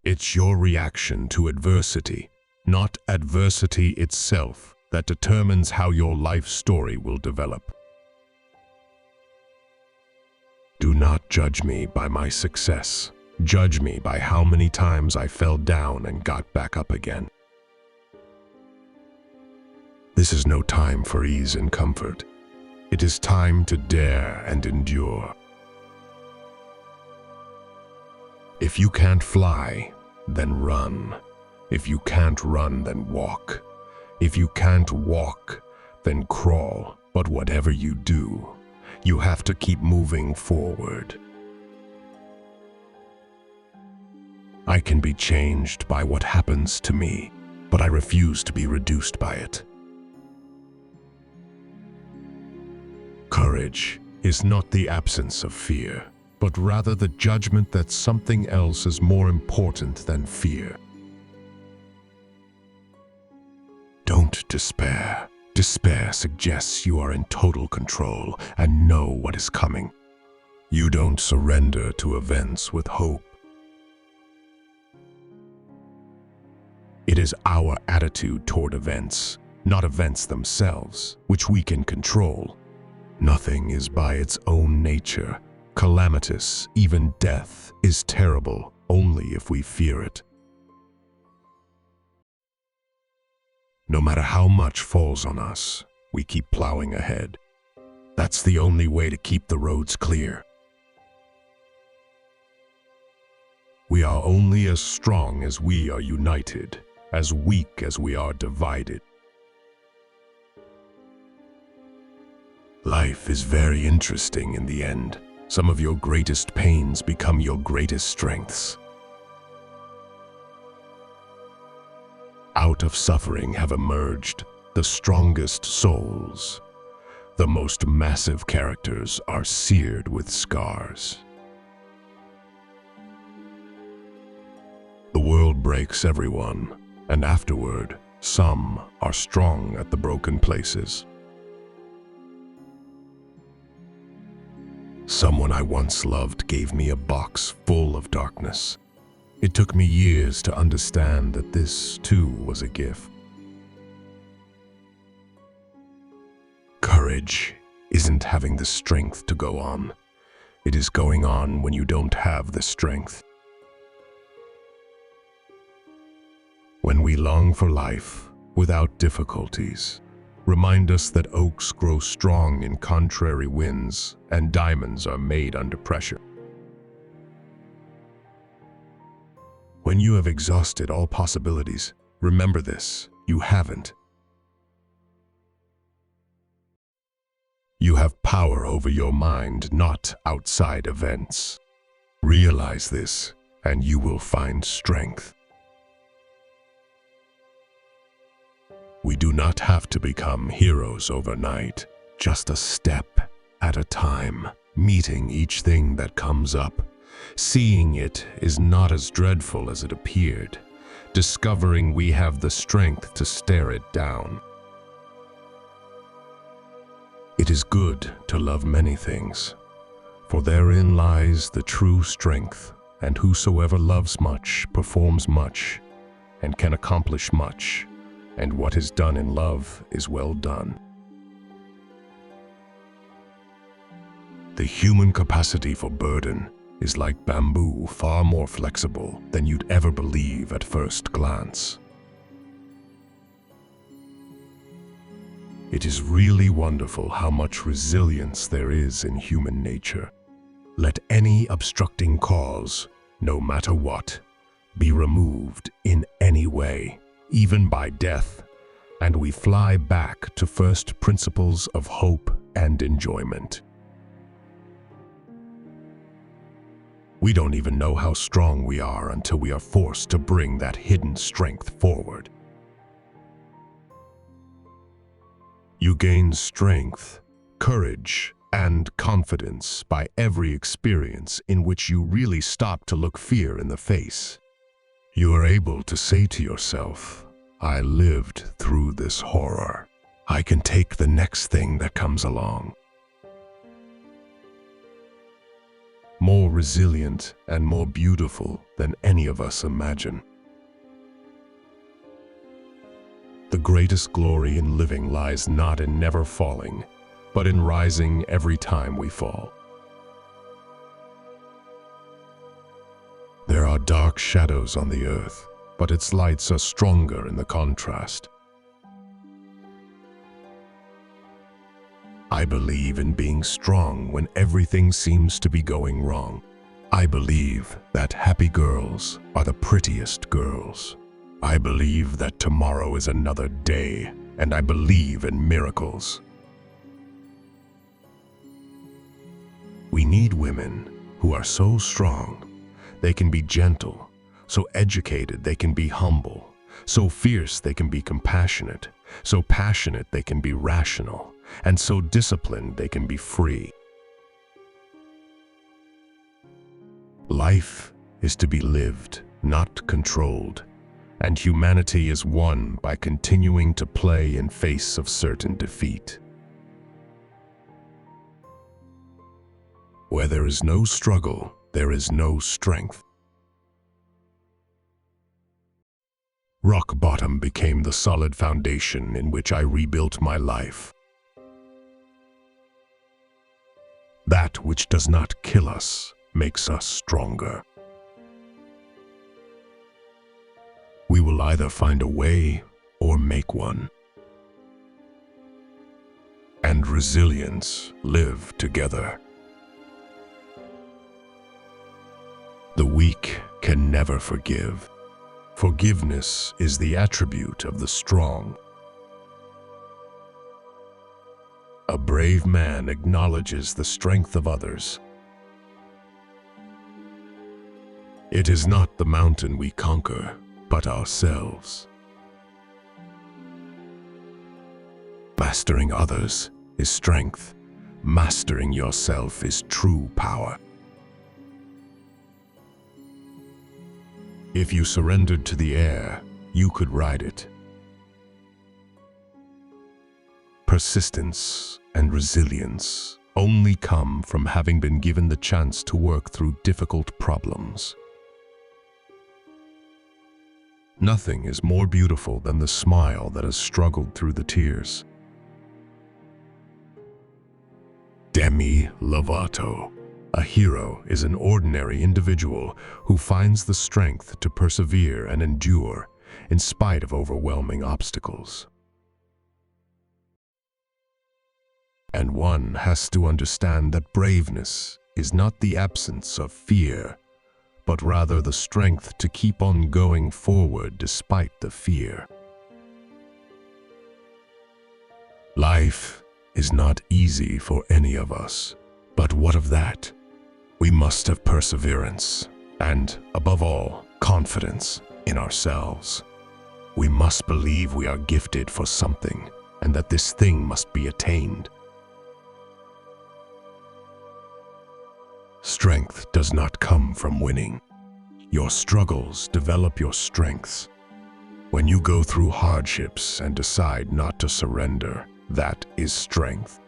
It's your reaction to adversity, not adversity itself, that determines how your life story will develop. Do not judge me by my success. Judge me by how many times I fell down and got back up again. This is no time for ease and comfort. It is time to dare and endure. If you can't fly, then run. If you can't run, then walk. If you can't walk, then crawl. But whatever you do, you have to keep moving forward. I can be changed by what happens to me, but I refuse to be reduced by it. Courage is not the absence of fear, but rather the judgment that something else is more important than fear. Don't despair. Despair suggests you are in total control and know what is coming. You don't surrender to events with hope. It is our attitude toward events, not events themselves, which we can control. Nothing is by its own nature calamitous. Even death is terrible only if we fear it. No matter how much falls on us, we keep plowing ahead. That's the only way to keep the roads clear. We are only as strong as we are united, as weak as we are divided. Life is very interesting in the end. Some of your greatest pains become your greatest strengths. Out of suffering have emerged the strongest souls. The most massive characters are seared with scars. The world breaks everyone, and afterward, some are strong at the broken places. Someone I once loved gave me a box full of darkness. It took me years to understand that this, too, was a gift. Courage isn't having the strength to go on. It is going on when you don't have the strength. When we long for life without difficulties, remind us that oaks grow strong in contrary winds and diamonds are made under pressure. When you have exhausted all possibilities, remember this: you haven't. You have power over your mind, not outside events. Realize this, and you will find strength. We do not have to become heroes overnight, just a step at a time, meeting each thing that comes up. Seeing it is not as dreadful as it appeared, discovering we have the strength to stare it down. It is good to love many things, for therein lies the true strength, and whosoever loves much performs much, and can accomplish much, and what is done in love is well done. The human capacity for burden is like bamboo, far more flexible than you'd ever believe at first glance. It is really wonderful how much resilience there is in human nature. Let any obstructing cause, no matter what, be removed in any way, even by death, and we fly back to first principles of hope and enjoyment. We don't even know how strong we are until we are forced to bring that hidden strength forward. You gain strength, courage, and confidence by every experience in which you really stop to look fear in the face. You are able to say to yourself, I lived through this horror. I can take the next thing that comes along. more resilient, and more beautiful than any of us imagine. The greatest glory in living lies not in never falling, but in rising every time we fall. There are dark shadows on the earth, but its lights are stronger in the contrast. I believe in being strong when everything seems to be going wrong. I believe that happy girls are the prettiest girls. I believe that tomorrow is another day, and I believe in miracles. We need women who are so strong they can be gentle, so educated they can be humble, so fierce they can be compassionate, so passionate they can be rational, and so disciplined they can be free. Life is to be lived, not controlled, and humanity is won by continuing to play in face of certain defeat. Where there is no struggle, there is no strength. Rock bottom became the solid foundation in which I rebuilt my life. That which does not kill us makes us stronger. We will either find a way or make one. And resilience live together. The weak can never forgive. Forgiveness is the attribute of the strong. A brave man acknowledges the strength of others. It is not the mountain we conquer, but ourselves. Mastering others is strength. Mastering yourself is true power. If you surrendered to the air, you could ride it. Persistence and resilience only come from having been given the chance to work through difficult problems. Nothing is more beautiful than the smile that has struggled through the tears. Demi Lovato. A hero is an ordinary individual who finds the strength to persevere and endure in spite of overwhelming obstacles. And one has to understand that braveness is not the absence of fear, but rather the strength to keep on going forward despite the fear. Life is not easy for any of us, but what of that? We must have perseverance and, above all, confidence in ourselves. We must believe we are gifted for something and that this thing must be attained. Strength does not come from winning. Your struggles develop your strengths. When you go through hardships and decide not to surrender, that is strength.